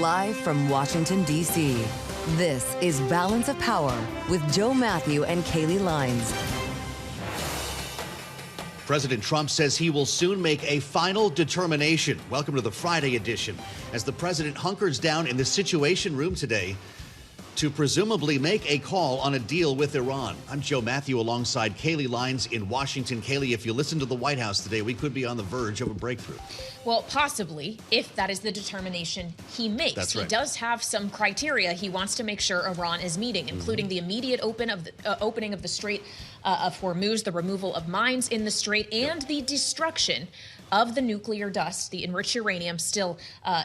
Live from Washington, D.C., this is Balance of Power with Joe Mathieu and Kailey Leinz. President Trump says he will soon make a final determination. Welcome to the Friday edition, as the president hunkers down in the Situation Room today to presumably make a call on a deal with Iran. I'm Joe Mathieu alongside Kailey Leinz in Washington. Kailey, if you listen to the White House today, we could be on the verge of a breakthrough. Well, possibly, if that is the determination he makes. That's right. He does have some criteria he wants to make sure Iran is meeting, including the immediate opening of the Strait of Hormuz, the removal of mines in the strait, and the destruction of the nuclear dust, the enriched uranium still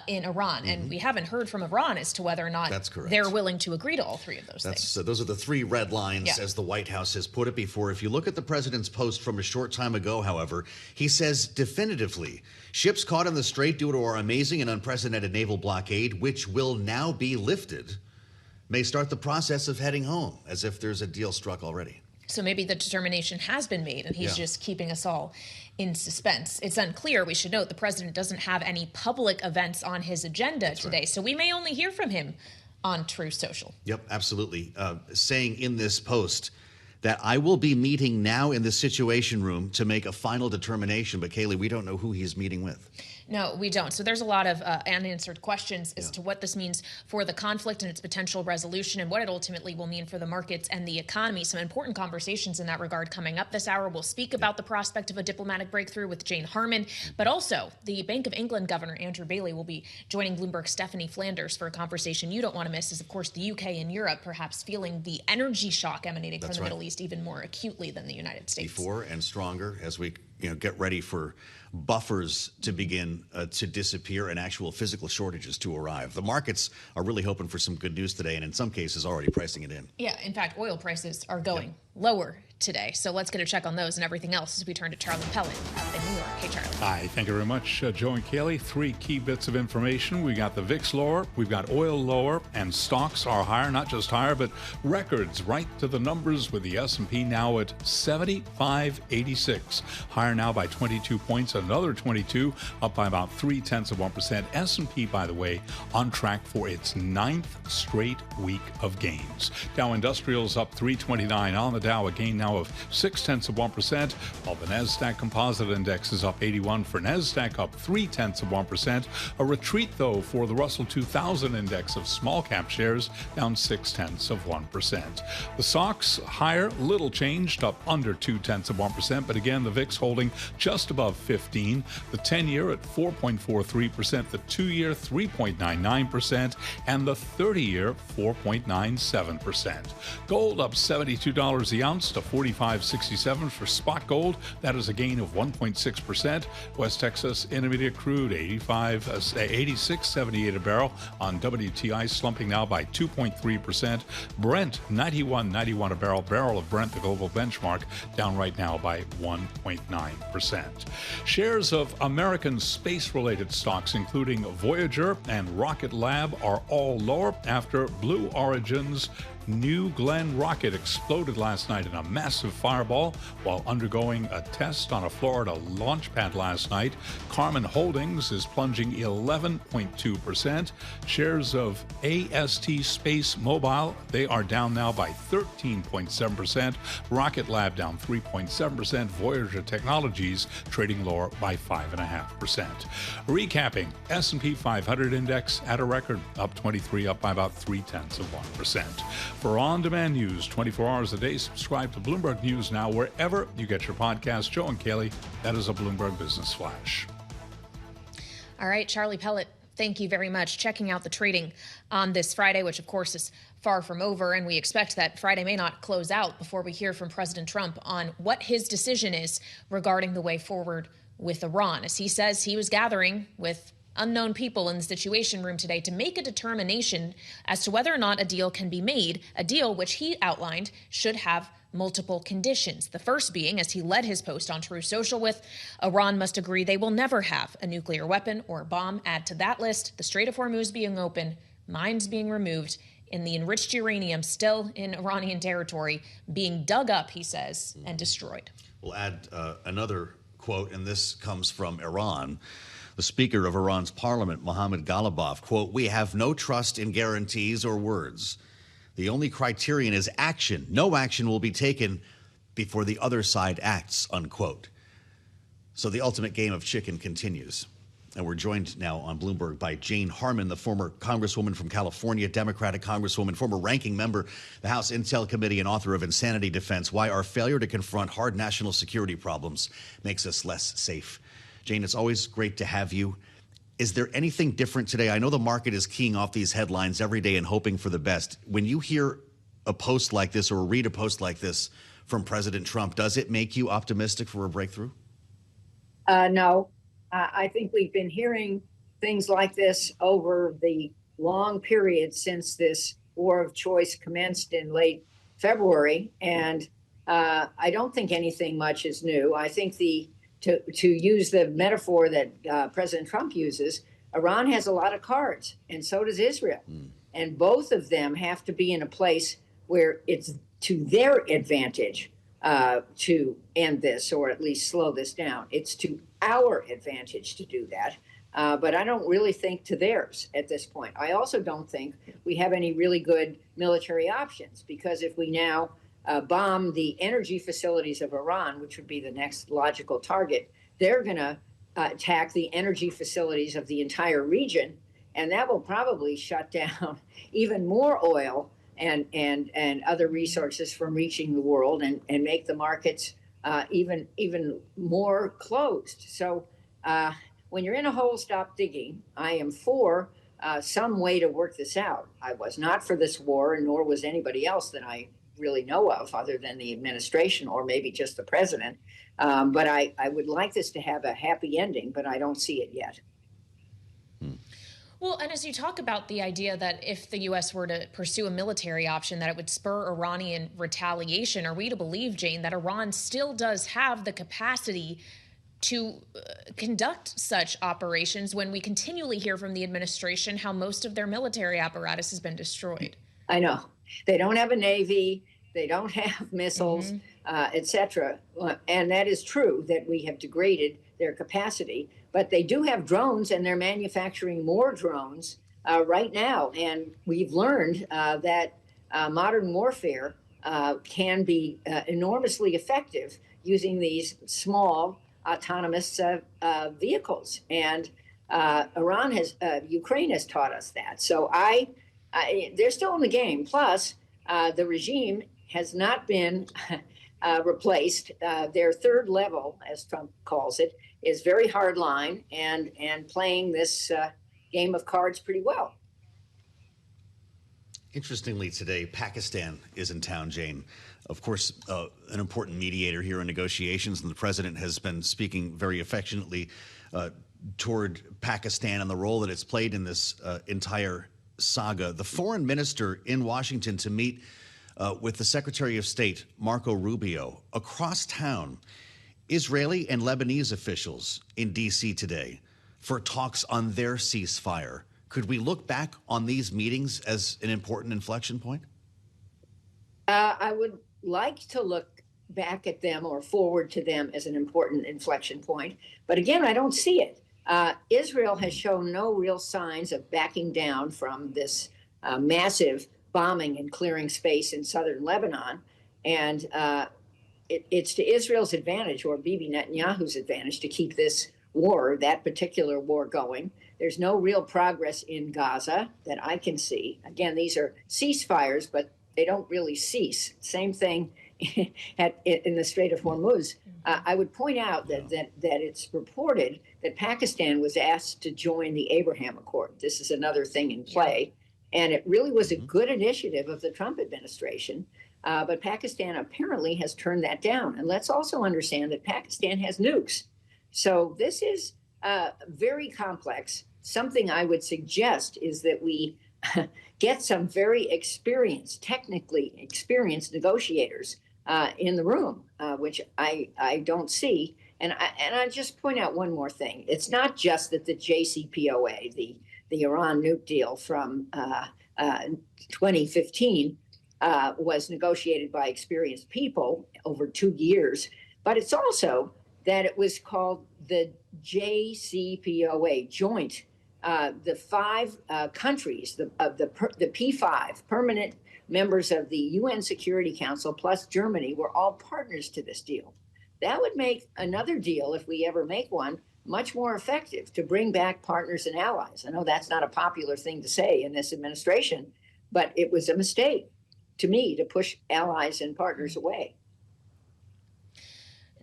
in Iran. And we haven't heard from Iran as to whether or not they're willing to agree to all three of those things. Those are the three red lines, as the White House has put it before. If you look at the president's post from a short time ago, however, he says definitively, ships caught in the strait due to our amazing and unprecedented naval blockade, which will now be lifted, may start the process of heading home, as if there's a deal struck already. So maybe the determination has been made, and he's just keeping us all in suspense. It's unclear. We should note the president doesn't have any public events on his agenda today, so we may only hear from him on Truce Social. Yep, absolutely. Saying in this post that I will be meeting now in the Situation Room to make a final determination. But Kailey, we don't know who he's meeting with. No, we don't. So there's a lot of unanswered questions as to what this means for the conflict and its potential resolution and what it ultimately will mean for the markets and the economy. Some important conversations in that regard coming up this hour. We'll speak about the prospect of a diplomatic breakthrough with Jane Harman, but also the Bank of England Governor Andrew Bailey will be joining Bloomberg's Stephanie Flanders for a conversation you don't want to miss, as of course the UK and Europe perhaps feeling the energy shock emanating from the Middle East even more acutely than the United States. Before and stronger as we get ready for buffers to begin to disappear and actual physical shortages to arrive. The markets are really hoping for some good news today, and in some cases already pricing it in. Yeah, in fact, oil prices are going lower today. So let's get a check on those and everything else as we turn to Charlie Pellet up in New York. Hey, Charlie. Hi, thank you very much, Joe and Kailey. Three key bits of information. We got the VIX lower, we've got oil lower, and stocks are higher, not just higher, but records right to the numbers, with the S&P now at 75.86. Higher now by 22 points, another 22, up by about 0.3%. S&P, by the way, on track for its 9th straight week of gains. Dow Industrials up 329 on the Dow, a gain now of 0.6%, while the NASDAQ Composite Index is up 81 for NASDAQ, up 0.3%. A retreat, though, for the Russell 2000 Index of small cap shares, down 0.6%. The SOX higher, little changed, up under 0.2%, but again, the VIX holding just above 15. The 10-year at 4.43%, the 2-year 3.99%, and the 30-year 4.97%. Gold up $72 the ounce to $45.67 for spot gold. That is a gain of 1.6%. West Texas Intermediate crude 86.78 a barrel on WTI, slumping now by 2.3%. Brent 91.91 a barrel of Brent, the global benchmark, down right now by 1.9%. Shares of American space-related stocks, including Voyager and Rocket Lab, are all lower after Blue Origin's New Glenn rocket exploded last night in a massive fireball while undergoing a test on a Florida launch pad last night. Carmen Holdings is plunging 11.2%. Shares of AST Space Mobile, they are down now by 13.7%. Rocket Lab down 3.7%. Voyager Technologies trading lower by 5.5%. Recapping, S&P 500 index at a record, up 23, up by about 0.3%. For on-demand news 24 hours a day, subscribe to Bloomberg News now wherever you get your podcasts. Joe and Kailey, that is a Bloomberg Business Flash. All right, Charlie Pellet, thank you very much. Checking out the trading on this Friday, which of course is far from over, and we expect that Friday may not close out before we hear from President Trump on what his decision is regarding the way forward with Iran. As he says, he was gathering with unknown people in the Situation Room today to make a determination as to whether or not a deal can be made, a deal which he outlined should have multiple conditions. The first being, as he led his post on Truce Social with, Iran must agree they will never have a nuclear weapon or bomb. Add to that list the Strait of Hormuz being open, mines being removed, and the enriched uranium still in Iranian territory being dug up, he says, and destroyed. We'll add another quote, and this comes from Iran. The Speaker of Iran's parliament, Mohammad Ghalibaf, quote, "We have no trust in guarantees or words. The only criterion is action. No action will be taken before the other side acts," unquote. So the ultimate game of chicken continues. And we're joined now on Bloomberg by Jane Harman, the former Congresswoman from California, Democratic Congresswoman, former ranking member, the House Intel Committee, and author of Insanity Defense: Why Our Failure to Confront Hard National Security Problems Makes Us Less Safe. Jane, it's always great to have you. Is there anything different today? I know the market is keying off these headlines every day and hoping for the best. When you hear a post like this or read a post like this from President Trump, does it make you optimistic for a breakthrough? No. I think we've been hearing things like this over the long period since this war of choice commenced in late February, and I don't think anything much is new. I think to use the metaphor that President Trump uses, Iran has a lot of cards, and so does Israel. And both of them have to be in a place where it's to their advantage to end this, or at least slow this down. It's to our advantage to do that. But I don't really think to theirs at this point. I also don't think we have any really good military options, because if we now bomb the energy facilities of Iran, which would be the next logical target, they're going to attack the energy facilities of the entire region, and that will probably shut down even more oil and other resources from reaching the world, and make the markets even more closed. So when you're in a hole, stop digging. I am for some way to work this out. I was not for this war, and nor was anybody else that I really know of, other than the administration or maybe just the president. But I would like this to have a happy ending, but I don't see it yet. Well, and as you talk about the idea that if the U.S. were to pursue a military option, that it would spur Iranian retaliation, are we to believe, Jane, that Iran still does have the capacity to conduct such operations when we continually hear from the administration how most of their military apparatus has been destroyed? I know. They don't have a navy. They don't have missiles, et cetera. And that is true, that we have degraded their capacity. But they do have drones, and they're manufacturing more drones right now. And we've learned that modern warfare can be enormously effective using these small autonomous vehicles. And Ukraine has taught us that. So they're still in the game. Plus, the regime has not been replaced. Their third level, as Trump calls it, is very hard line and playing this game of cards pretty well. Interestingly, today, Pakistan is in town, Jane. Of course, an important mediator here in negotiations, and the president has been speaking very affectionately toward Pakistan and the role that it's played in this entire saga. The foreign minister in Washington to meet with the Secretary of State, Marco Rubio, across town. Israeli and Lebanese officials in D.C. today for talks on their ceasefire. Could we look back on these meetings as an important inflection point? I would like to look back at them or forward to them as an important inflection point. But again, I don't see it. Israel has shown no real signs of backing down from this massive bombing and clearing space in southern Lebanon. And it's to Israel's advantage, or Bibi Netanyahu's advantage, to keep this war, that particular war, going. There's no real progress in Gaza that I can see. Again, these are ceasefires, but they don't really cease. Same thing in the Strait of Hormuz. I would point out that it's reported that Pakistan was asked to join the Abraham Accord. This is another thing in play. And it really was a good initiative of the Trump administration. But Pakistan apparently has turned that down. And let's also understand that Pakistan has nukes. So this is very complex. Something I would suggest is that we get some very technically experienced negotiators in the room, which I don't see. And I just point out one more thing. It's not just that the JCPOA, the Iran nuke deal from 2015, was negotiated by experienced people over 2 years, but it's also that it was called the JCPOA, joint. The five countries, the P5 permanent members of the UN Security Council plus Germany were all partners to this deal. That would make another deal, if we ever make one, much more effective to bring back partners and allies. I know that's not a popular thing to say in this administration, but it was a mistake to me to push allies and partners away.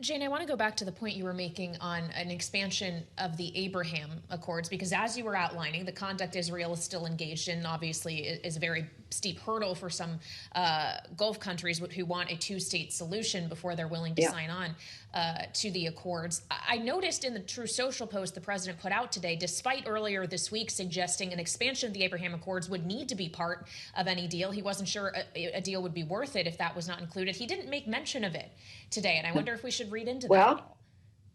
Jane, I want to go back to the point you were making on an expansion of the Abraham Accords, because as you were outlining, the conduct Israel is still engaged in obviously is a very steep hurdle for some Gulf countries who want a two-state solution before they're willing to sign on to the Accords. I noticed in the Truce social post the president put out today, despite earlier this week suggesting an expansion of the Abraham Accords would need to be part of any deal. He wasn't sure a deal would be worth it if that was not included. He didn't make mention of it today, and I wonder if we should read into that.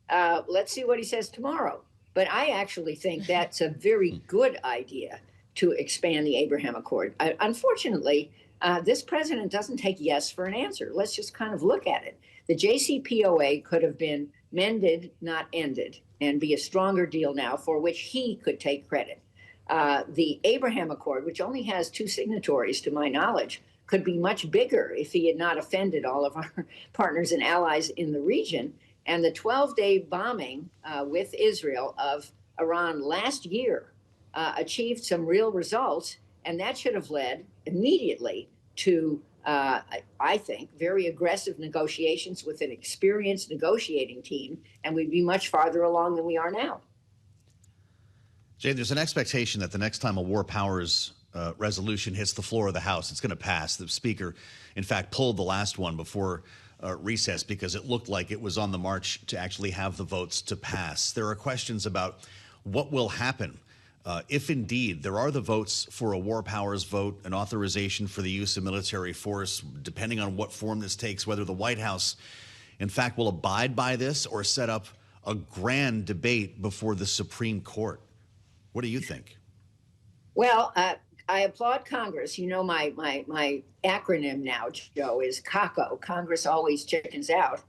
Well, let's see what he says tomorrow. But I actually think that's a very good idea to expand the Abraham Accord. Unfortunately, this president doesn't take yes for an answer. Let's just kind of look at it. The JCPOA could have been mended, not ended, and be a stronger deal now for which he could take credit. The Abraham Accord, which only has 2 signatories to my knowledge, could be much bigger if he had not offended all of our partners and allies in the region. And the 12-day bombing with Israel of Iran last year achieved some real results, and that should have led immediately to, I think, very aggressive negotiations with an experienced negotiating team, and we'd be much farther along than we are now. Jane, there's an expectation that the next time a war powers resolution hits the floor of the House, it's going to pass. The Speaker, in fact, pulled the last one before recess because it looked like it was on the march to actually have the votes to pass. There are questions about what will happen if indeed there are the votes for a war powers vote, an authorization for the use of military force, depending on what form this takes, whether the White House, in fact, will abide by this or set up a grand debate before the Supreme Court. What do you think? Well, I applaud Congress. You know, my acronym now, Joe, is CACO. Congress always chickens out.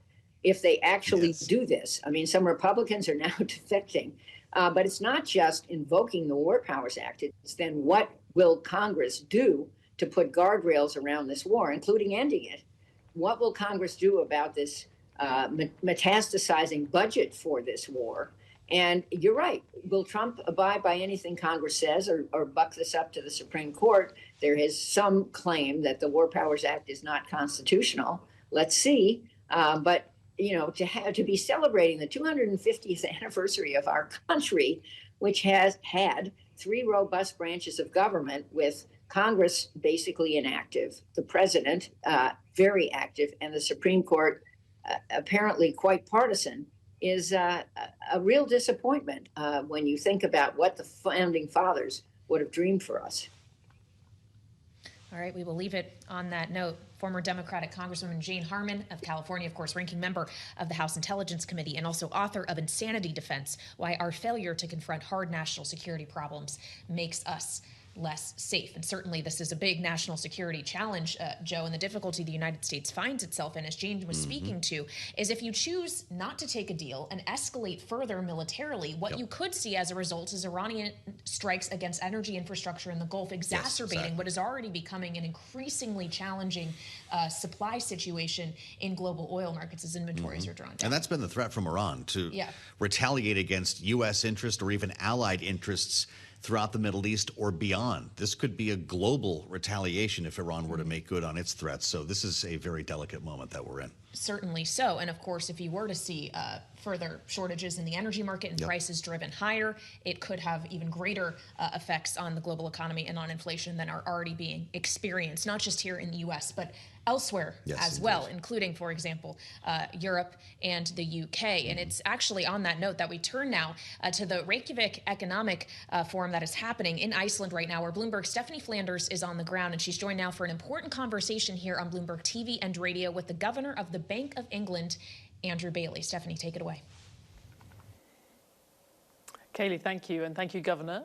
If they actually do this, I mean, some Republicans are now defecting, but it's not just invoking the War Powers Act. It's then what will Congress do to put guardrails around this war, including ending it? What will Congress do about this metastasizing budget for this war? And you're right. Will Trump abide by anything Congress says or buck this up to the Supreme Court? There is some claim that the War Powers Act is not constitutional. Let's see. But, you know, to be celebrating the 250th anniversary of our country, which has had 3 robust branches of government with Congress basically inactive, the president very active, and the Supreme Court apparently quite partisan, is a real disappointment when you think about what the founding fathers would have dreamed for us. All right, we will leave it on that note. Former Democratic Congresswoman Jane Harman of California, of course, ranking member of the House Intelligence Committee and also author of Insanity Defense, Why Our Failure to Confront Hard National Security Problems Makes Us Less Safe. And certainly this is a big national security challenge, Joe, and the difficulty the United States finds itself in, as Jeanne was speaking to, is if you choose not to take a deal and escalate further militarily, what you could see as a result is Iranian strikes against energy infrastructure in the Gulf, exacerbating what is already becoming an increasingly challenging supply situation in global oil markets as inventories are drawn down. And that's been the threat from Iran, to retaliate against U.S. interest or even allied interests throughout the Middle East or beyond. This could be a global retaliation if Iran were to make good on its threats. So this is a very delicate moment that we're in. Certainly so. And of course, if you were to see further shortages in the energy market and prices driven higher, it could have even greater effects on the global economy and on inflation than are already being experienced, not just here in the U.S., but elsewhere as well, including, for example, Europe and the UK. And it's actually on that note that we turn now to the Reykjavík Economic Forum that is happening in Iceland right now, where Bloomberg's Stephanie Flanders is on the ground. And she's joined now for an important conversation here on Bloomberg TV and radio with the governor of the Bank of England, Andrew Bailey. Stephanie, take it away. Kailey, thank you, and thank you, Governor,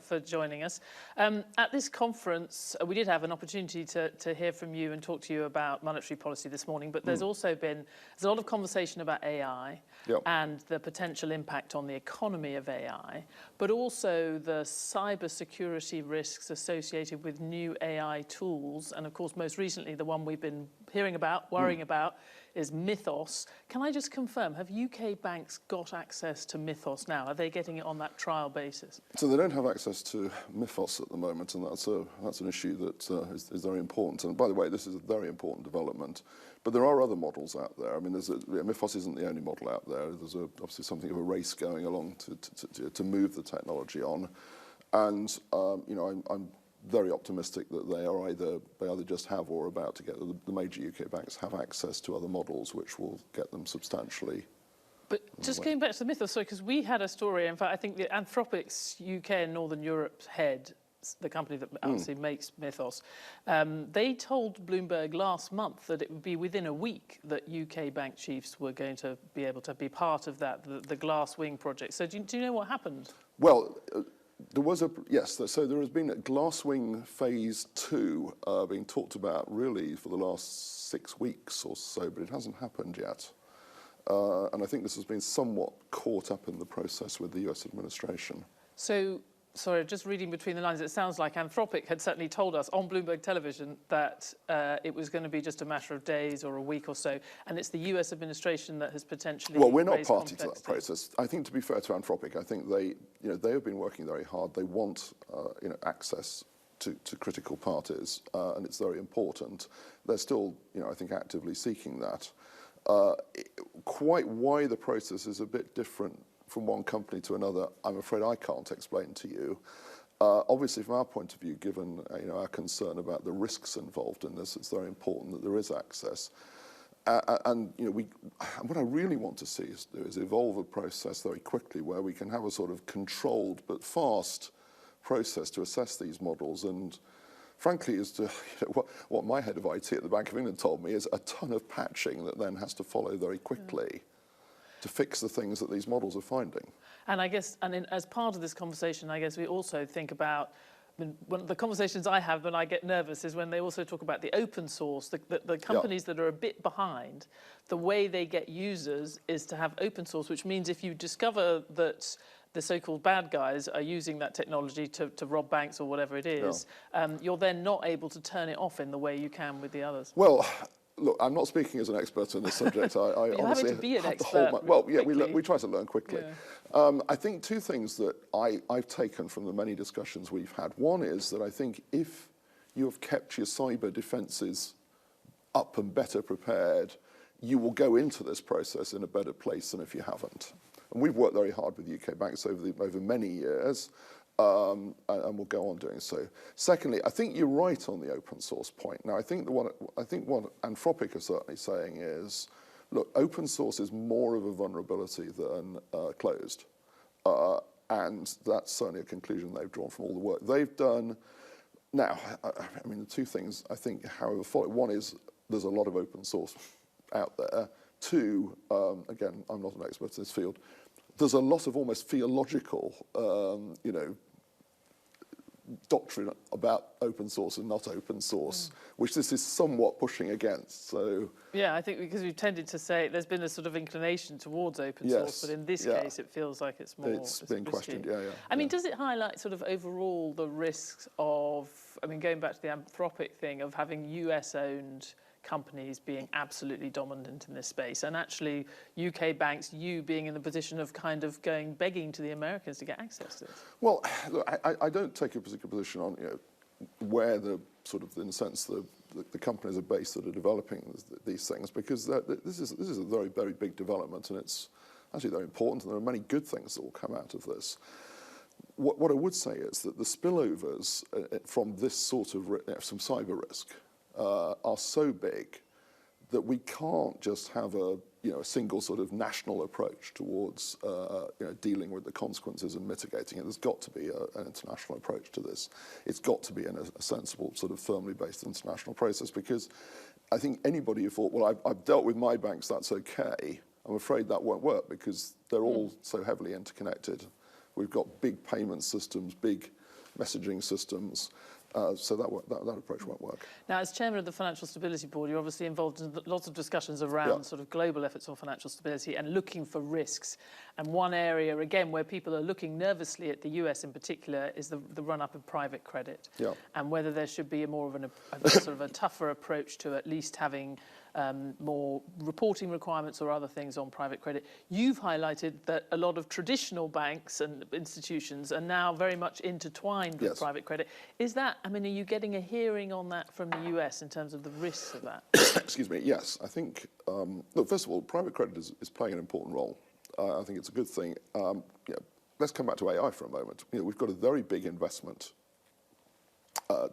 for joining us. At this conference, we did have an opportunity to hear from you and talk to you about monetary policy this morning, but there's also been a lot of conversation about AI and the potential impact on the economy of AI, but also the cybersecurity risks associated with new AI tools. And of course, most recently, the one we've been hearing about, worrying about, is Mythos. Can I just confirm, have UK banks got access to Mythos now? Are they getting it on that trial basis? So they don't have access to Mythos at the moment, and that's an issue that is very important. And by the way, this is a very important development. But there are other models out there. I mean, Mythos isn't the only model out there. There's obviously something of a race going along to move the technology on. And I'm very optimistic that they either just have or are about to get, the major UK banks have access to other models which will get them substantially. But just going back to the Mythos, sorry, because we had a story, in fact, I think the Anthropic's UK and Northern Europe head, the company that obviously makes Mythos, they told Bloomberg last month that it would be within a week that UK bank chiefs were going to be able to be part of that, the Glasswing project. So do you know what happened? Well, there was so there has been a Glasswing Phase 2 being talked about really for the last 6 weeks or so, but it hasn't happened yet. And I think this has been somewhat caught up in the process with the US administration. So, sorry, just reading between the lines, it sounds like Anthropic had certainly told us on Bloomberg Television that it was going to be just a matter of days or a week or so, and it's the US administration that has potentially. Well, we're not party to that process. I think, to be fair to Anthropic, I think they have been working very hard. They want access to critical parties, and it's very important. They're still, I think, actively seeking that. Quite why the process is a bit different from one company to another, I'm afraid I can't explain to you. Obviously, from our point of view, given our concern about the risks involved in this, it's very important that there is access. And what I really want to see is evolve a process very quickly where we can have a sort of controlled but fast process to assess these models. And frankly, as to what my head of IT at the Bank of England told me is a ton of patching that then has to follow very quickly to fix the things that these models are finding. And I guess, as part of this conversation, I guess we also think about, one of the conversations I have when I get nervous is when they also talk about the open source, the companies that are a bit behind, the way they get users is to have open source, which means if you discover that the so-called bad guys are using that technology to rob banks or whatever it is, you're then not able to turn it off in the way you can with the others. Well, look, I'm not speaking as an expert in this subject. I You're honestly having to be an expert. We try to learn quickly. Yeah. I think two things that I've taken from the many discussions we've had. One is that I think if you have kept your cyber defences up and better prepared, you will go into this process in a better place than if you haven't. And we've worked very hard with UK banks over many years. And we'll go on doing so. Secondly, I think you're right on the open source point. Now, I think what Anthropic are certainly saying is, look, open source is more of a vulnerability than closed, and that's certainly a conclusion they've drawn from all the work they've done. Now, I mean, the two things I think, however, follow. One is there's a lot of open source out there. Two, again, I'm not an expert in this field. There's a lot of almost theological, doctrine about open source and not open source, which this is somewhat pushing against. So yeah, I think because we've tended to say there's been a sort of inclination towards open source, but in this case, it feels like it's more. It's being questioned. I mean, does it highlight sort of overall the risks of? I mean, going back to the Anthropic thing of having US-owned companies being absolutely dominant in this space, and actually UK banks, you being in the position of kind of begging to the Americans to get access to this? Well, look, I don't take a particular position on where the sort of, in a sense, the companies are based that are developing these things, because this is a very, very big development, and it's actually very important, and there are many good things that will come out of this. What I would say is that the spillovers from this sort of some cyber risk are so big that we can't just have a single sort of national approach towards dealing with the consequences and mitigating it. There's got to be an international approach to this. It's got to be in a sensible, sort of firmly based international process, because I think anybody who thought, well, I've dealt with my banks, that's okay, I'm afraid that won't work, because they're all so heavily interconnected. We've got big payment systems, big messaging systems. So that approach won't work. Now, as chairman of the Financial Stability Board, you're obviously involved in lots of discussions around sort of global efforts on financial stability and looking for risks. And one area, again, where people are looking nervously at the US in particular is the run-up of private credit. Yeah. And whether there should be more of a sort of a tougher approach to at least having more reporting requirements or other things on private credit. You've highlighted that a lot of traditional banks and institutions are now very much intertwined with private credit. Is that, I mean, are you getting a hearing on that from the US in terms of the risks of that? Excuse me, yes. I think, look, first of all, private credit is playing an important role. I think it's a good thing. Let's come back to AI for a moment. We've got a very big investment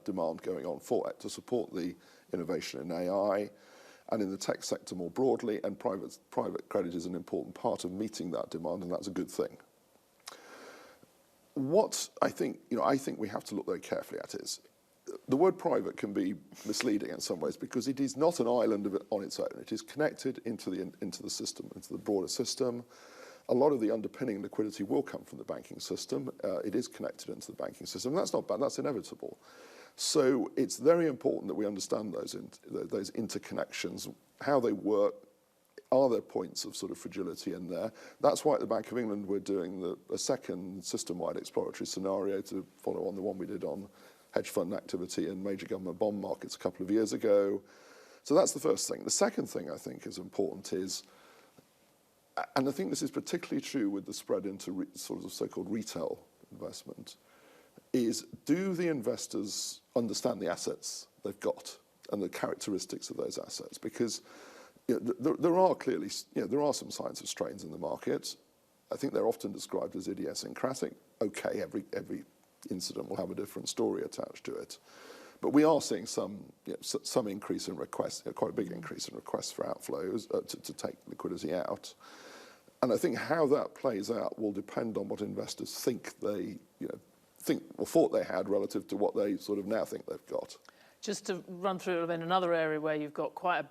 demand going on for it to support the innovation in AI and in the tech sector more broadly, and private credit is an important part of meeting that demand, and that's a good thing. What I think we have to look very carefully at is the word private can be misleading in some ways because it is not an island on its own. It is connected into the system, into the broader system. A lot of the underpinning liquidity will come from the banking system. It is connected into the banking system. That's not bad. That's inevitable. So it's very important that we understand those interconnections, how they work. Are there points of sort of fragility in there? That's why at the Bank of England we're doing a second system-wide exploratory scenario to follow on the one we did on hedge fund activity and major government bond markets a couple of years ago. So that's the first thing. The second thing I think is important is, and I think this is particularly true with the spread into sort of so-called retail investment, is do the investors understand the assets they've got and the characteristics of those assets? Because there are clearly, there are some signs of strains in the market. I think they're often described as idiosyncratic. Okay, every incident will have a different story attached to it. But we are seeing some increase in requests, quite a big increase in requests for outflows to take liquidity out. And I think how that plays out will depend on what investors think thought they had relative to what they sort of now think they've got. Just to run through in another area where you've got quite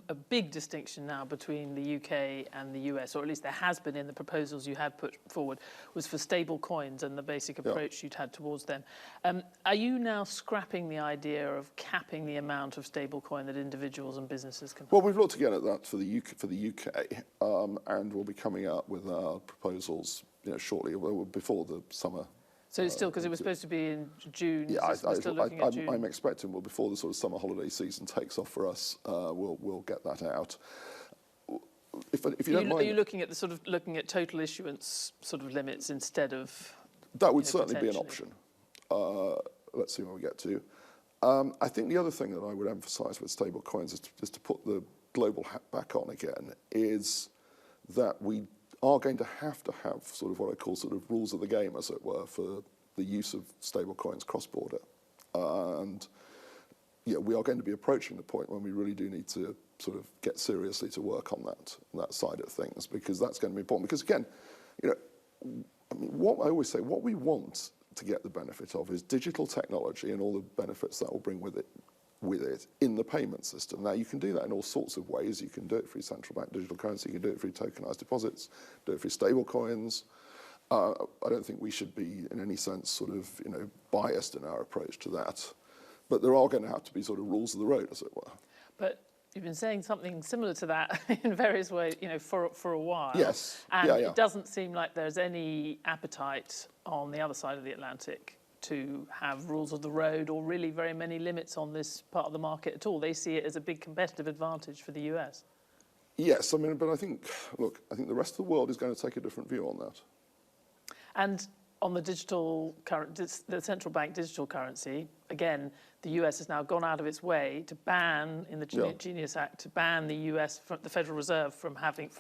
a big distinction now between the UK and the US, or at least there has been in the proposals you had put forward, was for stable coins and the basic approach you'd had towards them. Are you now scrapping the idea of capping the amount of stable coin that individuals and businesses can hold? Well, we've looked again at that for the UK, and we'll be coming out with our proposals shortly, before the summer. So it's still, because it was supposed to be in June. Yeah, I'm expecting before the sort of summer holiday season takes off for us, we'll get that out. If you don't mind, are you looking at looking at total issuance sort of limits instead of? That would certainly be an option. Let's see where we get to. I think the other thing that I would emphasise with stable coins is to put the global hat back on again, is that we are going to have sort of what I call sort of rules of the game, as it were, for the use of stable coins cross-border. And we are going to be approaching the point when we really do need to sort of get seriously to work on that side of things, because that's going to be important. Because again, what I always say, what we want to get the benefit of is digital technology and all the benefits that will bring with it in the payment system. Now, you can do that in all sorts of ways. You can do it through central bank digital currency, you can do it through tokenized deposits, do it through stable coins. I don't think we should be in any sense sort of biased in our approach to that. But there are going to have to be sort of rules of the road, as it were. But you've been saying something similar to that in various ways, for a while. Yes. And it doesn't seem like there's any appetite on the other side of the Atlantic to have rules of the road or really very many limits on this part of the market at all. They see it as a big competitive advantage for the US. Yes, but I think the rest of the world is going to take a different view on that. And on the central bank digital currency, again, the US has now gone out of its way to ban, in the Genius Act, to ban the US, the Federal Reserve, from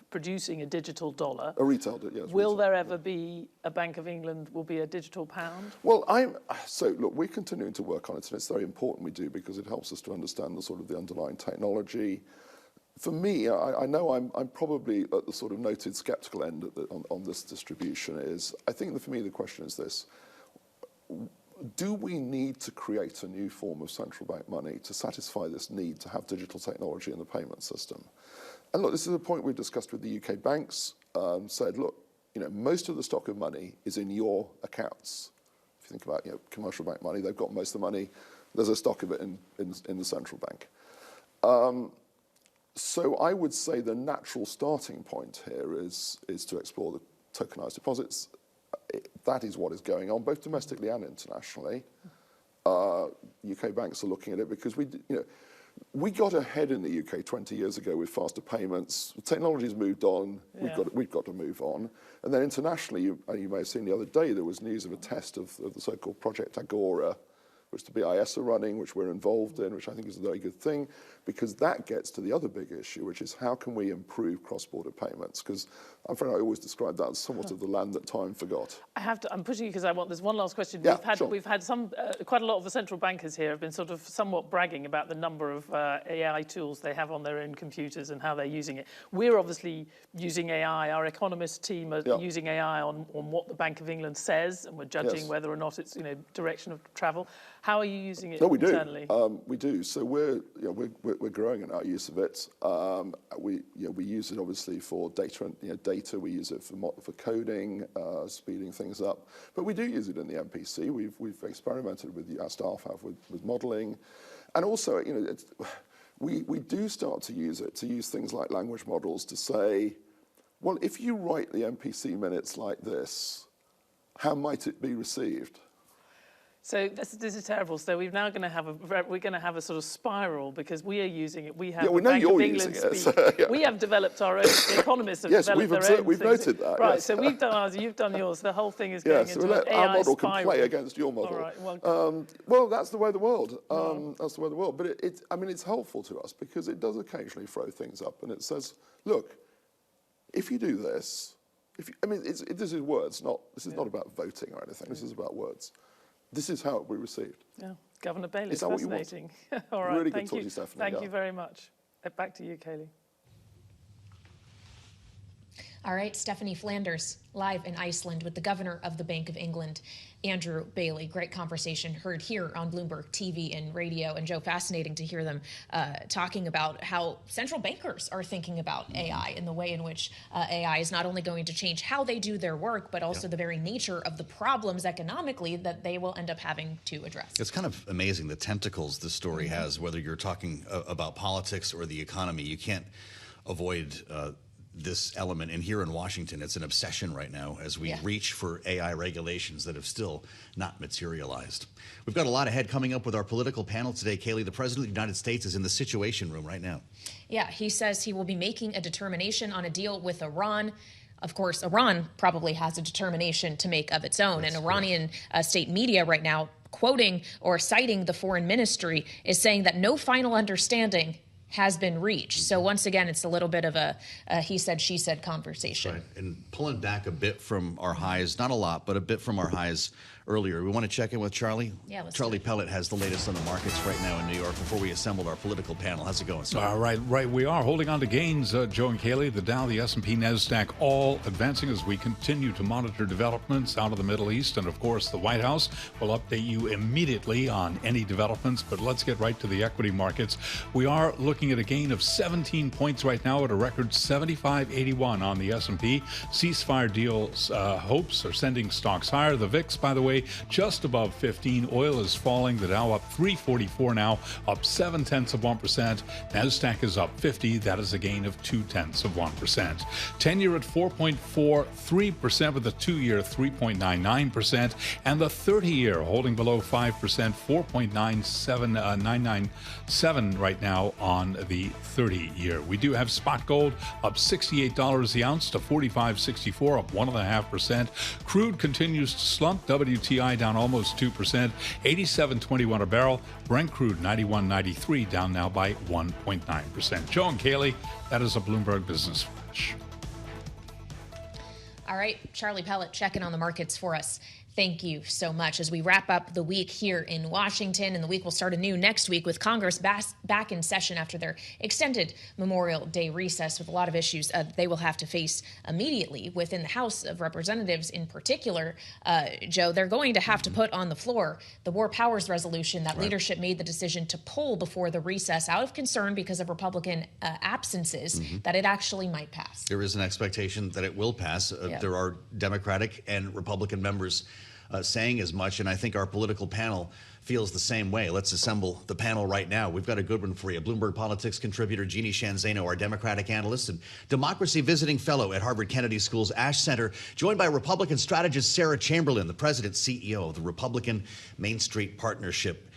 producing a digital dollar. A retail, yes. Will there ever be a Bank of England, will be a digital pound? Well, we're continuing to work on it, and it's very important we do, because it helps us to understand the underlying technology. For me, I know I'm probably at the sort of noted sceptical end on this distribution. I think for me the question is this: do we need to create a new form of central bank money to satisfy this need to have digital technology in the payment system? And look, this is a point we've discussed with the UK banks. Said, look, most of the stock of money is in your accounts. If you think about commercial bank money, they've got most of the money. There's a stock of it in the central bank. So I would say the natural starting point here is to explore the tokenized deposits. That is what is going on, both domestically and internationally. UK banks are looking at it because we got ahead in the UK 20 years ago with faster payments. Technology's moved on. We've got to move on. And then internationally, you may have seen the other day, there was news of a test of the so-called Project Agora, which the BIS are running, which we're involved in, which I think is a very good thing, because that gets to the other big issue, which is how can we improve cross-border payments? Because I'm afraid I always describe that as somewhat of the land that time forgot. I'm pushing you because there's one last question. Yeah, we've had some, quite a lot of the central bankers here have been sort of somewhat bragging about the number of AI tools they have on their own computers and how they're using it. We're obviously using AI. Our economist team are using AI on what the Bank of England says, and we're judging whether or not it's direction of travel. How are you using it internally? We do. So we're growing in our use of it. We use it obviously for data. We use it for coding, speeding things up. But we do use it in the MPC. We've experimented with our staff have with modelling, and also we do start to use it to use things like language models to say, well, if you write the MPC minutes like this, how might it be received? So this is terrible. So we're now going to have a sort of spiral because we are using it. We have we the know Bank you're of England using it. speak. We have developed our own. The economists have developed their own. We've noted that. Right. Yes. So we've done ours. You've done yours. The whole thing is going into an AI our model spiral. can play against your model. All right. Well, that's the way of the world. That's the way of the world. But it's helpful to us because it does occasionally throw things up, and it says, look, if you do this, this is words. This is not about voting or anything. This is about words. This is how it will be received. Yeah, Governor Bailey, is that fascinating. What you want? All right, really thank good you. To you, Thank you very much. Back to you, Kailey. All right, Stephanie Flanders, live in Iceland with the governor of the Bank of England, Andrew Bailey. Great conversation heard here on Bloomberg TV and radio. And Joe, fascinating to hear them talking about how central bankers are thinking about AI and the way in which AI is not only going to change how they do their work, but also the very nature of the problems economically that they will end up having to address. It's kind of amazing the tentacles this story has, whether you're talking about politics or the economy. You can't avoid this element. And here in Washington, it's an obsession right now as we reach for AI regulations that have still not materialized. We've got a lot ahead coming up with our political panel today. Kailey, the President of the United States is in the Situation Room right now. Yeah, he says he will be making a determination on a deal with Iran. Of course, Iran probably has a determination to make of its own. That's and Iranian state media right now, quoting or citing the foreign ministry, is saying that no final understanding has been reached. So once again, it's a little bit of a he said, she said conversation. Right. And pulling back a bit from our highs, not a lot, but a bit from our highs earlier. We want to check in with Charlie. Yeah, let's Charlie Pellet has the latest on the markets right now in New York before we assemble our political panel. How's it going, sir? Right. We are holding on to gains, Joe and Kailey. The Dow, the S&P, NASDAQ, all advancing as we continue to monitor developments out of the Middle East. And of course, the White House will update you immediately on any developments. But let's get right to the equity markets. We are looking at a gain of 17 points right now at a record 75.81 on the S&P. Ceasefire deals hopes are sending stocks higher. The VIX, by the way, just above 15. Oil is falling. The Dow up 344 now, up 0.7%. NASDAQ is up 50. That is a gain of 0.2%. 10-year at 4.43%, with the 2-year 3.99%, and the 30-year holding below 5%, 4.997 right now on the 30-year. We do have spot gold up $68 the ounce to $45.64, up 1.5%. Crude continues to slump. WTI down almost 2%, 87.21 a barrel. Brent crude 91.93, down now by 1.9%. Joe and Kailey, that is a Bloomberg Business Flash. All right, Charlie Pellet checking on the markets for us. Thank you so much. As we wrap up the week here in Washington, and the week will start anew next week with Congress back in session after their extended Memorial Day recess, with a lot of issues they will have to face immediately within the House of Representatives in particular. Joe, they're going to have to put on the floor the War Powers Resolution that leadership made the decision to pull before the recess out of concern because of Republican absences, that it actually might pass. There is an expectation that it will pass. There are Democratic and Republican members saying as much, and I think our political panel feels the same way. Let's assemble the panel right now. We've got a good one for you. Bloomberg Politics contributor Jeanne Zaino, our Democratic analyst and democracy visiting fellow at Harvard Kennedy School's Ash Center, joined by Republican strategist Sarah Chamberlain, the president CEO of the Republican Main Street Partnership.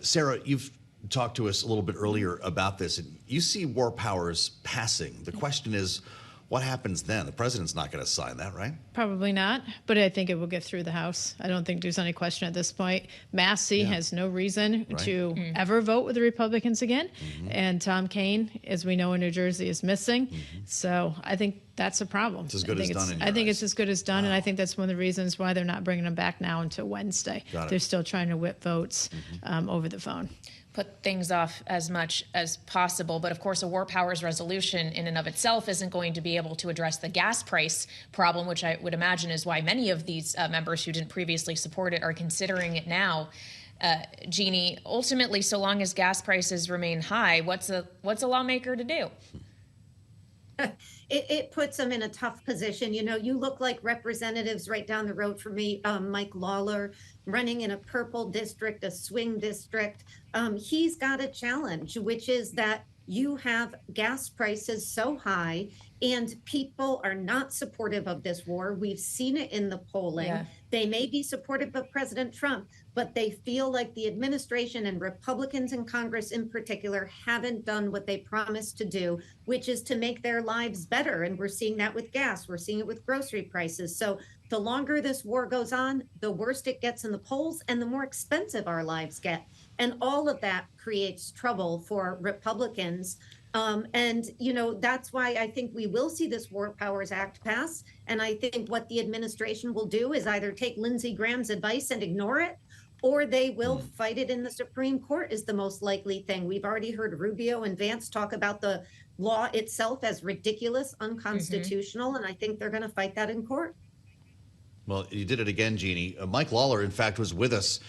Sarah, you've talked to us a little bit earlier about this, and you see war powers passing. The question is, what happens then? The president's not going to sign that, right? Probably not, but I think it will get through the House. I don't think there's any question at this point. Massey has no reason to ever vote with the Republicans again. And Tom Kaine, as we know in New Jersey, is missing. So I think that's a problem. It's as good as done in your I think eyes. it's as good as done, and I think that's one of the reasons why they're not bringing them back now until Wednesday. They're still trying to whip votes over the phone. Put things off as much as possible. But of course, a War Powers Resolution in and of itself isn't going to be able to address the gas price problem, which I would imagine is why many of these members who didn't previously support it are considering it now. Jeanne, ultimately, so long as gas prices remain high, what's a lawmaker to do? It puts them in a tough position. You know, you look like representatives right down the road from me, Mike Lawler, running in a purple district, a swing district. He's got a challenge, which is that you have gas prices so high and people are not supportive of this war. We've seen it in the polling. They may be supportive of President Trump, but they feel like the administration and Republicans in Congress in particular haven't done what they promised to do, which is to make their lives better. And we're seeing that with gas. We're seeing it with grocery prices. So the longer this war goes on, the worse it gets in the polls and the more expensive our lives get. And all of that creates trouble for Republicans. And, you know, that's why I think we will see this War Powers Act pass. And I think what the administration will do is either take Lindsey Graham's advice and ignore it, or they will fight it in the Supreme Court is the most likely thing. We've already heard Rubio and Vance talk about the law itself as ridiculous, unconstitutional, and I think they're going to fight that in court. Well, you did it again, Jeanne. Mike Lawler, in fact, was with us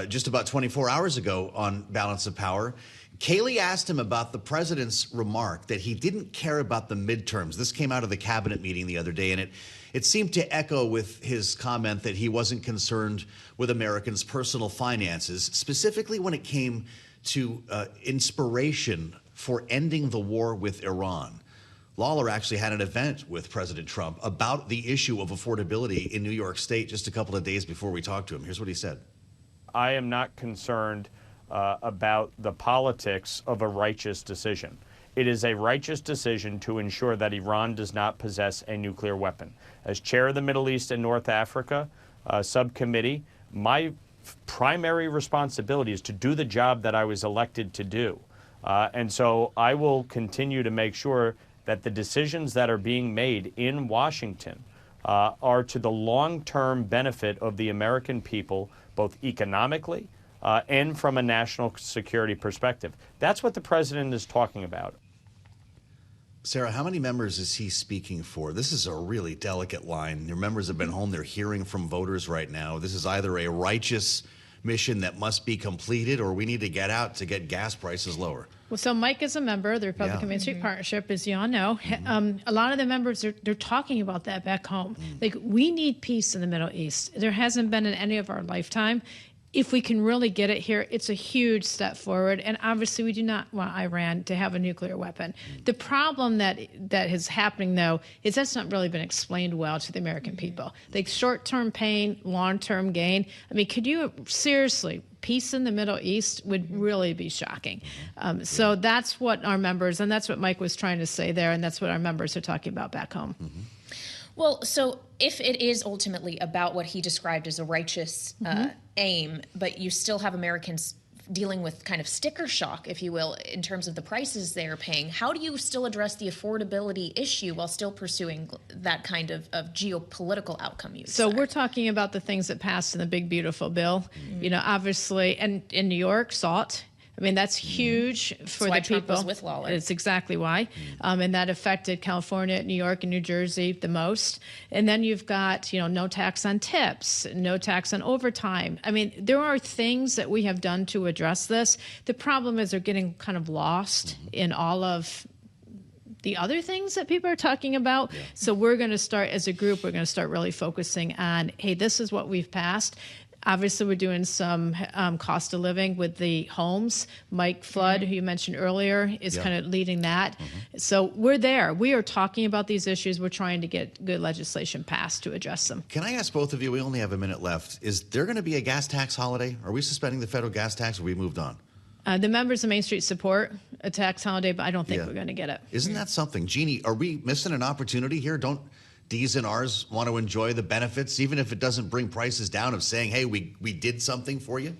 just about 24 hours ago on Balance of Power. Kailey asked him about the president's remark that he didn't care about the midterms. This came out of the cabinet meeting the other day, and it seemed to echo with his comment that he wasn't concerned with Americans' personal finances, specifically when it came to inspiration for ending the war with Iran. Lawler actually had an event with President Trump about the issue of affordability in New York State just a couple of days before we talked to him. Here's what he said. I am not concerned about the politics of a righteous decision. It is a righteous decision to ensure that Iran does not possess a nuclear weapon. As chair of the Middle East and North Africa subcommittee, my primary responsibility is to do the job that I was elected to do. And so I will continue to make sure that the decisions that are being made in Washington are to the long-term benefit of the American people, both economically and from a national security perspective. That's what the president is talking about. Sarah, how many members is he speaking for? This is a really delicate line. Your members have been home. They're hearing from voters right now. This is either a righteous mission that must be completed or we need to get out to get gas prices lower. Well, so Mike is a member of the Republican Main Street Partnership, as you all know. A lot of the members, they're talking about that back home. Like, we need peace in the Middle East. There hasn't been in any of our lifetime. If we can really get it here, it's a huge step forward. And obviously, we do not want Iran to have a nuclear weapon. The problem that is happening, though, is that's not really been explained well to the American people. Like, short-term pain, long-term gain. I mean, could you seriously, peace in the Middle East would really be shocking. So that's what our members, and that's what Mike was trying to say there, and that's what our members are talking about back home. Well, so if it is ultimately about what he described as a righteous aim, but you still have Americans dealing with kind of sticker shock, if you will, in terms of the prices they're paying. How do you still address the affordability issue while still pursuing that kind of geopolitical outcome? So we're talking about the things that passed in the big, beautiful bill. You know, obviously, and in New York, SALT. I mean, that's huge for the people. Trump was with Lawler. It's exactly why. And that affected California, New York, and New Jersey the most. And then you've got, you know, no tax on tips, no tax on overtime. I mean, there are things that we have done to address this. The problem is they're getting kind of lost in all of the other things that people are talking about. Yeah. So we're going to start, as a group, we're going to start really focusing on, hey, this is what we've passed. Obviously, we're doing some cost of living with the homes. Mike Flood, who you mentioned earlier, is kind of leading that. So we're there. We are talking about these issues. We're trying to get good legislation passed to address them. Can I ask both of you, we only have a minute left, is there going to be a gas tax holiday? Are we suspending the federal gas tax, or we moved on? The members of Main Street support a tax holiday, but I don't think we're going to get it. Isn't that something? Jeanne, are we missing an opportunity here? Don't D's and R's want to enjoy the benefits, even if it doesn't bring prices down, of saying, hey, we did something for you?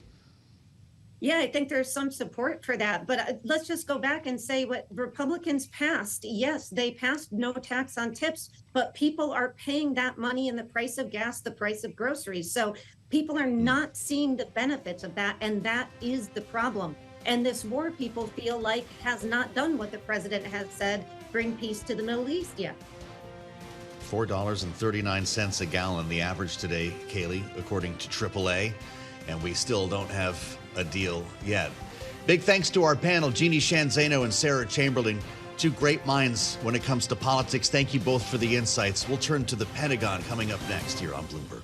Yeah, I think there's some support for that. But let's just go back and say what Republicans passed. Yes, they passed no tax on tips, but people are paying that money in the price of gas, the price of groceries. So people are not seeing the benefits of that. And that is the problem. And this war, people feel like, has not done what the president has said, bring peace to the Middle East yet. $4.39 a gallon, the average today, Kailey, according to AAA, and we still don't have a deal yet. Big thanks to our panel, Jeanne, Zaino, and Sarah Chamberlain, two great minds when it comes to politics. Thank you both for the insights. We'll turn to the Pentagon coming up next here on Bloomberg.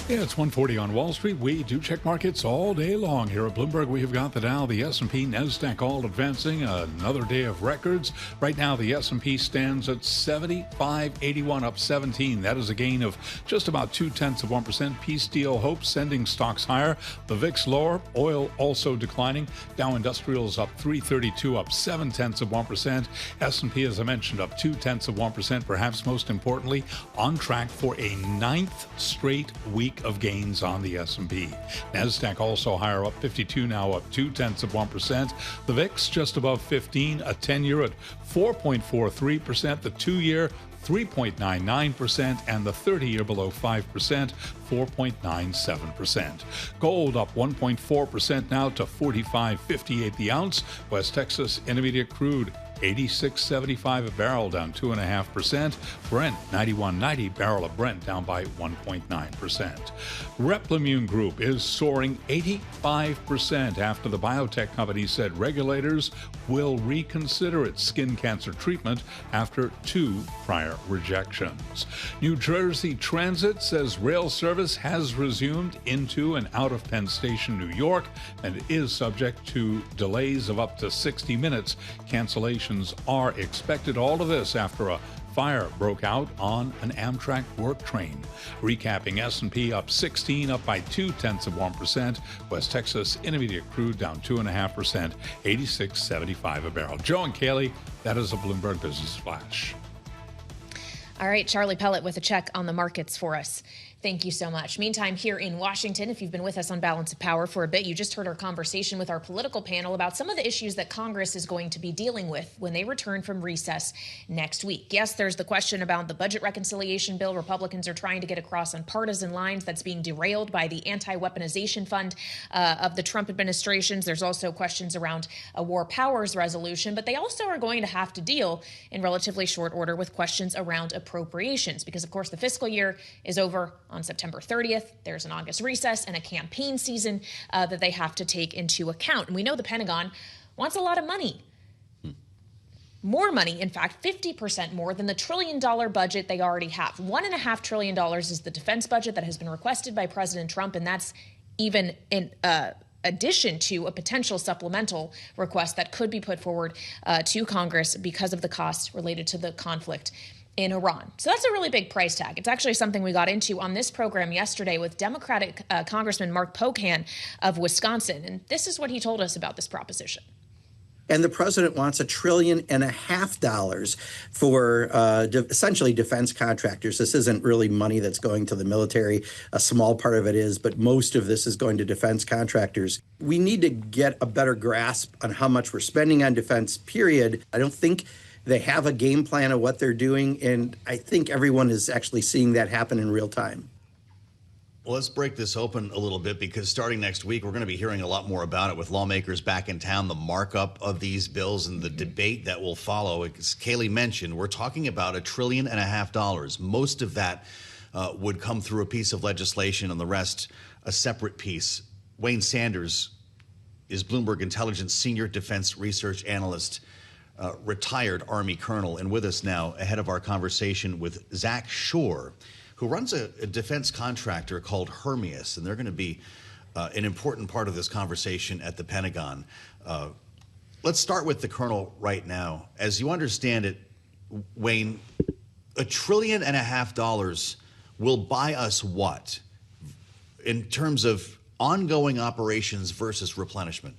Yeah, it's 1:40 on Wall Street. We do check markets all day long here at Bloomberg. We have got the Dow, the S&P, NASDAQ all advancing. Another day of records. Right now, the S&P stands at 75.81, up 17. That is a gain of just about 0.2%. Peace deal hopes sending stocks higher. The VIX lower. Oil also declining. Dow Industrials up 332, up 0.7%. S&P, as I mentioned, up 0.2%. Perhaps most importantly, on track for a 9th straight week of gains on the S&P. NASDAQ also higher, up 52, now up 0.2%. The VIX just above 15, a 10-year at 4.43%, the 2-year 3.99%, and the 30-year below 5%, 4.97%. Gold up 1.4% now to $45.58 the ounce. West Texas Intermediate crude $86.75 a barrel, down 2.5%. Brent, $91.90 barrel of Brent, down by 1.9%. Replimune Group is soaring 85% after the biotech company said regulators will reconsider its skin cancer treatment after 2 prior rejections. New Jersey Transit says rail service has resumed into and out of Penn Station, New York, and is subject to delays of up to 60 minutes. Cancellations are expected. All of this after a fire broke out on an Amtrak work train. Recapping, S&P up 16, up by 0.2%. West Texas Intermediate crude down 2.5%, $86.75 a barrel. Joe and Kailey, that is a Bloomberg Business Flash. All right, Charlie Pellet with a check on the markets for us. Thank you so much. Meantime, here in Washington, if you've been with us on Balance of Power for a bit, you just heard our conversation with our political panel about some of the issues that Congress is going to be dealing with when they return from recess next week. Yes, there's the question about the budget reconciliation bill Republicans are trying to get across on partisan lines that's being derailed by the anti-weaponization fund of the Trump administrations. There's also questions around a war powers resolution, but they also are going to have to deal in relatively short order with questions around appropriations because, of course, the fiscal year is over on September 30th. There's an August recess and a campaign season that they have to take into account. And we know the Pentagon wants a lot of money. More money, in fact, 50% more than the $1 trillion budget they already have. $1.5 trillion is the defense budget that has been requested by President Trump, and that's even in addition to a potential supplemental request that could be put forward to Congress because of the costs related to the conflict in Iran. So that's a really big price tag. It's actually something we got into on this program yesterday with Democratic Congressman Mark Pocan of Wisconsin. And this is what he told us about this proposition. And the president wants $1.5 trillion for essentially defense contractors. This isn't really money that's going to the military. A small part of it is, but most of this is going to defense contractors. We need to get a better grasp on how much we're spending on defense, period. I don't think they have a game plan of what they're doing, and I think everyone is actually seeing that happen in real time. Well, let's break this open a little bit, because starting next week, we're going to be hearing a lot more about it with lawmakers back in town, the markup of these bills and the debate that will follow. As Kailey mentioned, we're talking about $1.5 trillion. Most of that would come through a piece of legislation, and the rest a separate piece. Wayne Sanders is Bloomberg Intelligence Senior Defense Research Analyst, retired Army colonel, and with us now ahead of our conversation with Zach Shore, who runs a defense contractor called Hermeus, and they're going to be an important part of this conversation at the Pentagon. Let's start with the colonel right now. As you understand it, Wayne, $1.5 trillion will buy us what in terms of ongoing operations versus replenishment?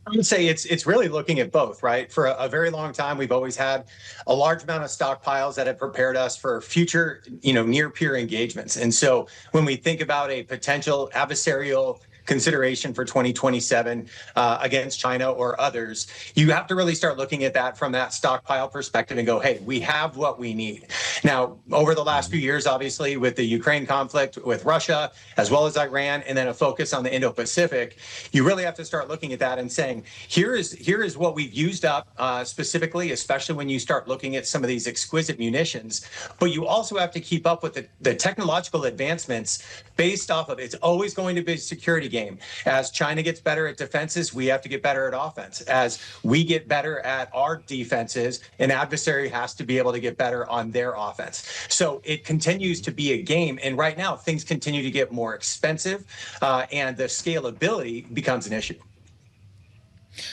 I would say it's really looking at both, right? For a very long time, we've always had a large amount of stockpiles that have prepared us for future, near peer engagements. And so when we think about a potential adversarial consideration for 2027 against China or others, you have to really start looking at that from that stockpile perspective and go, hey, we have what we need. Now, over the last few years, obviously, with the Ukraine conflict with Russia, as well as Iran, and then a focus on the Indo-Pacific, you really have to start looking at that and saying, here is what we've used up specifically, especially when you start looking at some of these exquisite munitions. But you also have to keep up with the technological advancements based off of it's always going to be a security game. As China gets better at defenses, we have to get better at offense. As we get better at our defenses, an adversary has to be able to get better on their offense. So it continues to be a game. And right now, things continue to get more expensive, and the scalability becomes an issue.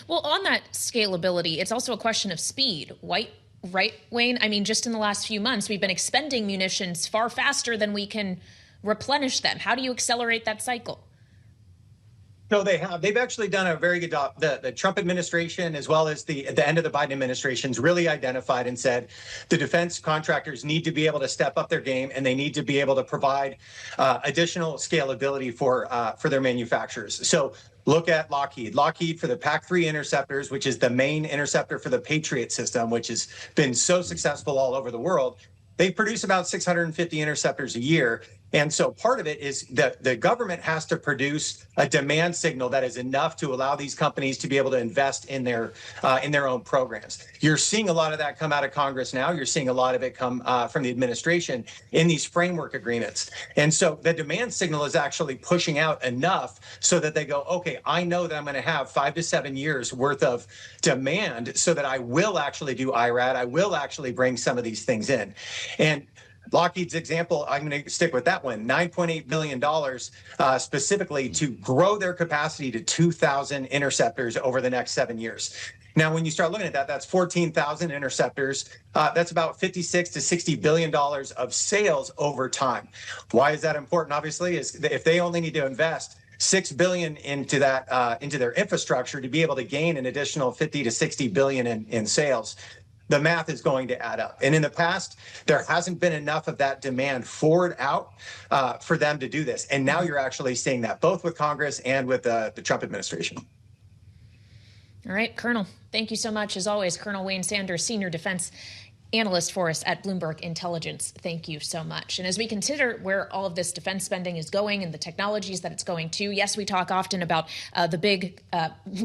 Well, on that scalability, it's also a question of speed. Right, Wayne? I mean, just in the last few months, we've been expending munitions far faster than we can replenish them. How do you accelerate that cycle? No, they have. They've actually done a very good job. The Trump administration, as well as the end of the Biden administration's really identified and said the defense contractors need to be able to step up their game, and they need to be able to provide additional scalability for their manufacturers. So look at Lockheed. Lockheed for the PAC-3 interceptors, which is the main interceptor for the Patriot system, which has been so successful all over the world. They produce about 650 interceptors a year. And so part of it is that the government has to produce a demand signal that is enough to allow these companies to be able to invest in their own programs. You're seeing a lot of that come out of Congress now. You're seeing a lot of it come from the administration in these framework agreements. And so the demand signal is actually pushing out enough so that they go, okay, I know that I'm going to have 5 to 7 years worth of demand so that I will actually do IRAD. I will actually bring some of these things in. And Lockheed's example, I'm going to stick with that one, $9.8 billion specifically to grow their capacity to 2,000 interceptors over the next 7 years. Now, when you start looking at that, that's 14,000 interceptors. That's about $56 to $60 billion of sales over time. Why is that important? Obviously, is if they only need to invest $6 billion into that into their infrastructure to be able to gain an additional $50 to $60 billion in sales, the math is going to add up. And in the past, there hasn't been enough of that demand forward out for them to do this. And now you're actually seeing that both with Congress and with the Trump administration. All right, Colonel, thank you so much. As always, Colonel Wayne Sanders, Senior Defense Analyst for us at Bloomberg Intelligence. Thank you so much. And as we consider where all of this defense spending is going and the technologies that it's going to, yes, we talk often about the big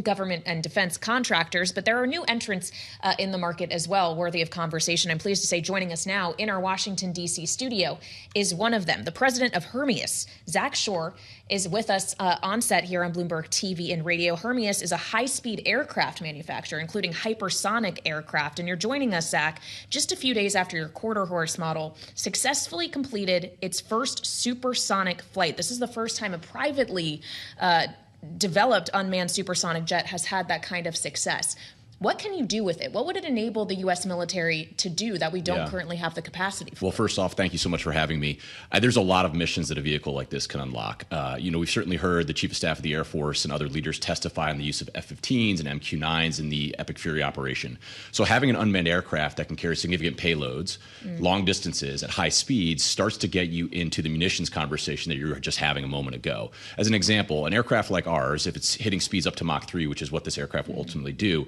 government and defense contractors, but there are new entrants in the market as well, worthy of conversation. I'm pleased to say joining us now in our Washington, D.C. studio is one of them. The president of Hermeus, Zach Shore, is with us on set here on Bloomberg TV and radio. Hermeus is a high-speed aircraft manufacturer, including hypersonic aircraft. And you're joining us, Zach, just a few days after your quarter horse model successfully completed its first supersonic flight. This is the first time a privately developed unmanned supersonic jet has had that kind of success. What can you do with it? What would it enable the U.S. military to do that we don't currently have the capacity for? Well, first off, thank you so much for having me. There's a lot of missions that a vehicle like this can unlock. We've certainly heard the Chief of Staff of the Air Force and other leaders testify on the use of F-15s and MQ-9s in the Epic Fury operation. So having an unmanned aircraft that can carry significant payloads, long distances, at high speeds starts to get you into the munitions conversation that you were just having a moment ago. As an example, an aircraft like ours, if it's hitting speeds up to Mach 3, which is what this aircraft will ultimately do,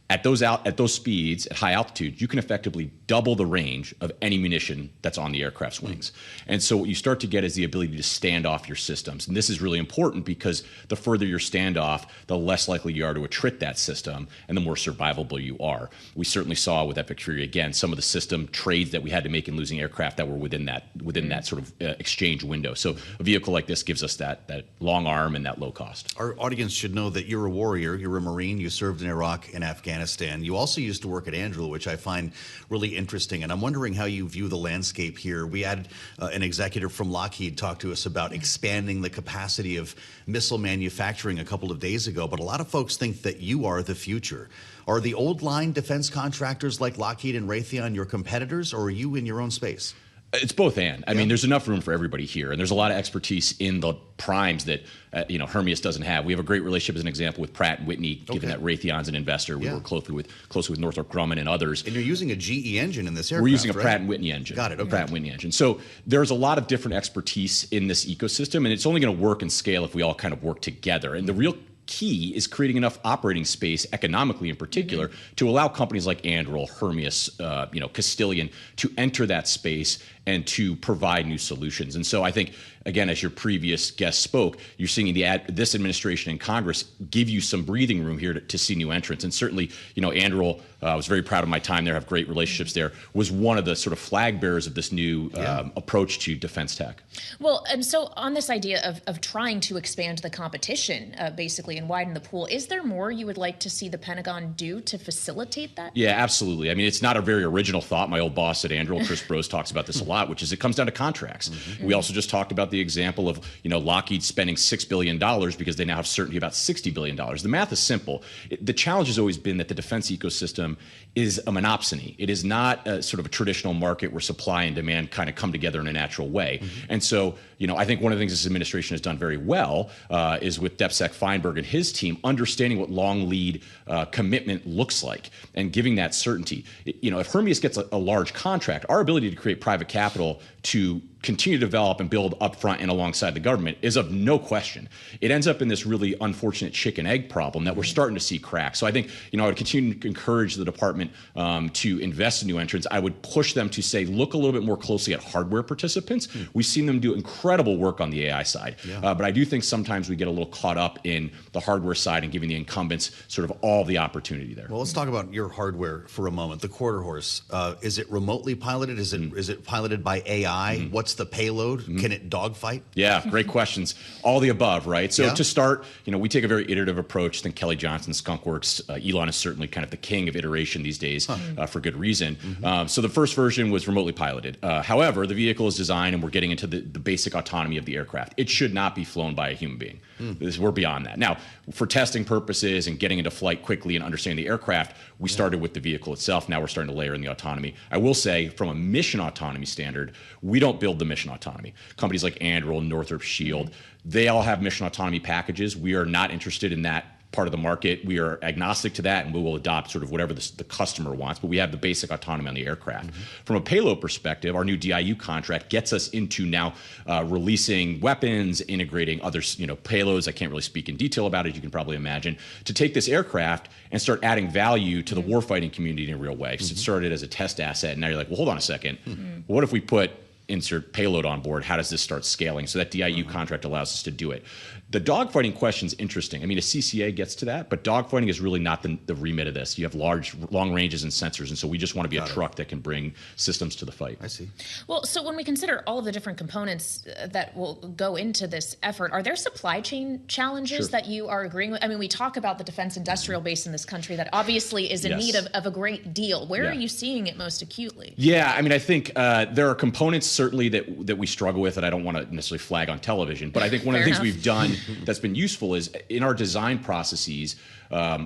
at those speeds, at high altitude, you can effectively double the range of any munition that's on the aircraft's wings. And so what you start to get is the ability to stand off your systems. And this is really important because the further your standoff, the less likely you are to attrit that system and the more survivable you are. We certainly saw with Epic Fury, again, some of the system trades that we had to make in losing aircraft that were within that sort of exchange window. So a vehicle like this gives us that long arm and that low cost. Our audience should know that you're a warrior, you're a Marine, you served in Iraq and Afghanistan. You also used to work at Andrew, which I find really interesting. And I'm wondering how you view the landscape here. We had an executive from Lockheed talk to us about expanding the capacity of missile manufacturing a couple of days ago. But a lot of folks think that you are the future. Are the old line defense contractors like Lockheed and Raytheon your competitors, or are you in your own space? It's both and. I mean, there's enough room for everybody here, and there's a lot of expertise in the primes that Hermeus doesn't have. We have a great relationship, as an example, with Pratt & Whitney, given that Raytheon's an investor. We work closely with Northrop Grumman and others. And you're using a GE engine in this aircraft. We're using a Pratt & Whitney engine. Got it. Okay. Pratt & Whitney engine. So there's a lot of different expertise in this ecosystem, and it's only going to work and scale if we all kind of work together. And the real key is creating enough operating space, economically in particular, to allow companies like Anduril, Hermeus, Castilian to enter that space and to provide new solutions. And so I think, again, as your previous guest spoke, you're seeing this administration and Congress give you some breathing room here to see new entrants. And certainly, Anduril, I was very proud of my time there, have great relationships there, was one of the sort of flag bearers of this new approach to defense tech. Well, and so on this idea of trying to expand the competition, basically, and widen the pool, is there more you would like to see the Pentagon do to facilitate that? Yeah, absolutely. I mean, it's not a very original thought. My old boss at Anduril, Chris Brose, talks about this a lot, which is it comes down to contracts. We also just talked about the example of Lockheed spending $6 billion because they now have certainty about $60 billion. The math is simple. The challenge has always been that the defense ecosystem is a monopsony. It is not a sort of a traditional market where supply and demand kind of come together in a natural way. And so, I think one of the things this administration has done very well is with DepSec Feinberg and his team understanding what long lead commitment looks like and giving that certainty. If Hermeus gets a large contract, our ability to create private capital to continue to develop and build upfront and alongside the government is of no question. It ends up in this really unfortunate chicken egg problem that we're starting to see crack. So I think, I would continue to encourage the department to invest in new entrants. I would push them to say, look a little bit more closely at hardware participants. We've seen them do incredible work on the AI side. But I do think sometimes we get a little caught up in the hardware side and giving the incumbents sort of all the opportunity there. Well, let's talk about your hardware for a moment. The quarter horse, is it remotely piloted? Is it piloted by AI? What's the payload? Can it dogfight? Yeah, great questions. All the above, right? So to start, we take a very iterative approach. I think Kelly Johnson, Skunkworks, Elon is certainly kind of the king of iteration these days for good reason. So the first version was remotely piloted. However, the vehicle is designed, and we're getting into the basic autonomy of the aircraft. It should not be flown by a human being. We're beyond that. Now, for testing purposes and getting into flight quickly and understanding the aircraft, we started with the vehicle itself. Now we're starting to layer in the autonomy. I will say, from a mission autonomy standard, we don't build the mission autonomy. Companies like Anduril, Northrop, Shield, they all have mission autonomy packages. We are not interested in that part of the market. We are agnostic to that, and we will adopt sort of whatever the customer wants, but we have the basic autonomy on the aircraft. From a payload perspective, our new DIU contract gets us into now releasing weapons, integrating other payloads. I can't really speak in detail about it, you can probably imagine, to take this aircraft and start adding value to the warfighting community in a real way. Because it started as a test asset, and now you're like, well, hold on a second. What if we put insert payload on board? How does this start scaling? So that DIU contract allows us to do it. The dogfighting question is interesting. I mean, a CCA gets to that, but dogfighting is really not the remit of this. You have long ranges and sensors, and so we just want to be a truck that can bring systems to the fight. I see. Well, so when we consider all of the different components that will go into this effort, are there supply chain challenges that you are agreeing with? I mean, we talk about the defense industrial base in this country that obviously is in need of a great deal. Where are you seeing it most acutely? Yeah, I mean, I think there are components certainly that we struggle with that I don't want to necessarily flag on television, but I think one of the things we've done that's been useful is in our design processes,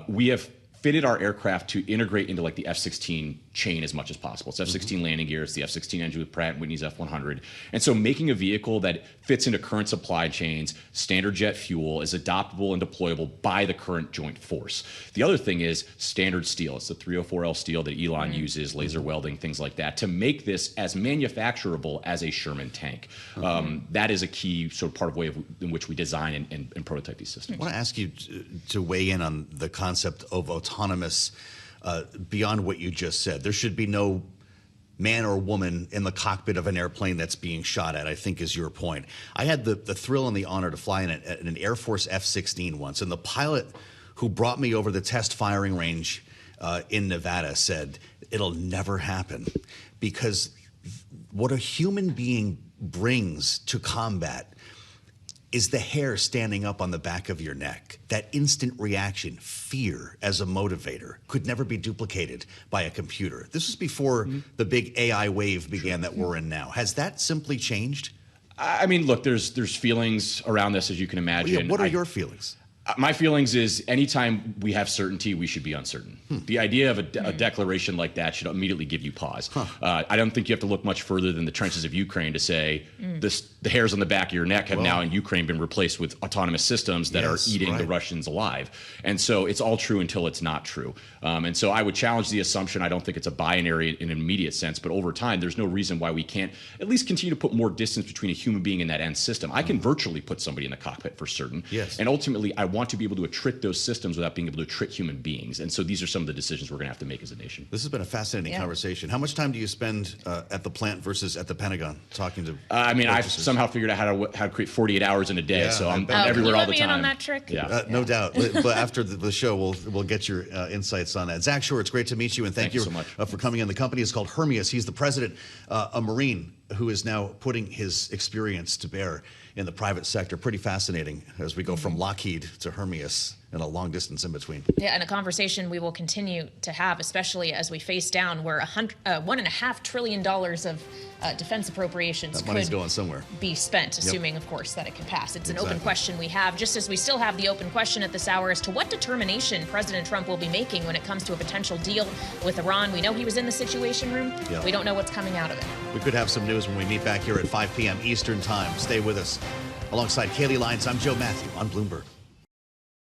we have fitted our aircraft to integrate into like the F-16 chain as much as possible. It's F-16 landing gear, it's the F-16 engine with Pratt & Whitney's F-100. And so making a vehicle that fits into current supply chains, standard jet fuel, is adoptable and deployable by the current joint force. The other thing is standard steel. It's the 304L steel that Elon uses, laser welding, things like that, to make this as manufacturable as a Sherman tank. That is a key sort of part of way in which we design and prototype these systems. I want to ask you to weigh in on the concept of autonomous beyond what you just said. There should be no man or woman in the cockpit of an airplane that's being shot at, I think is your point. I had the thrill and the honor to fly in an Air Force F-16 once, and the pilot who brought me over the test firing range in Nevada said, it'll never happen, because what a human being brings to combat is the hair standing up on the back of your neck. That instant reaction, fear as a motivator, could never be duplicated by a computer. This was before the big AI wave began that we're in now. Has that simply changed? I mean, look, there's feelings around this, as you can imagine. Well, yeah, what are your feelings? My feelings is anytime we have certainty, we should be uncertain. The idea of a declaration like that should immediately give you pause. I don't think you have to look much further than the trenches of Ukraine to say the hairs on the back of your neck have now in Ukraine been replaced with autonomous systems that are eating the Russians alive. And so it's all true until it's not true. And so I would challenge the assumption. I don't think it's a binary in an immediate sense, but over time, there's no reason why we can't at least continue to put more distance between a human being and that end system. I can virtually put somebody in the cockpit for certain. And ultimately, I want to be able to trick those systems without being able to trick human beings. And so these are some of the decisions we're going to have to make as a nation. This has been a fascinating conversation. How much time do you spend at the plant versus at the Pentagon talking to I mean, I've somehow figured out how to create 48 hours in a day, so I'm everywhere all the time. Can you let me in on that trick? No doubt. But after the show, we'll get your insights on that. Zach Shore, it's great to meet you, and thank you so much for coming in. The company is called Hermeus. He's the president, a Marine who is now putting his experience to bear in the private sector. Pretty fascinating as we go from Lockheed to Hermeus and a long distance in between. Yeah, and a conversation we will continue to have, especially as we face down where $1.5 trillion of defense appropriations that money's going somewhere. Be spent, assuming, of course, that it can pass. It's an open question we have, just as we still have the open question at this hour as to what determination President Trump will be making when it comes to a potential deal with Iran. We know he was in the Situation Room. We don't know what's coming out of it. We could have some news when we meet back here at 5 p.m. Eastern Time. Stay with us. Alongside Kailey, Leinz, I'm Joe Mathieu on Bloomberg.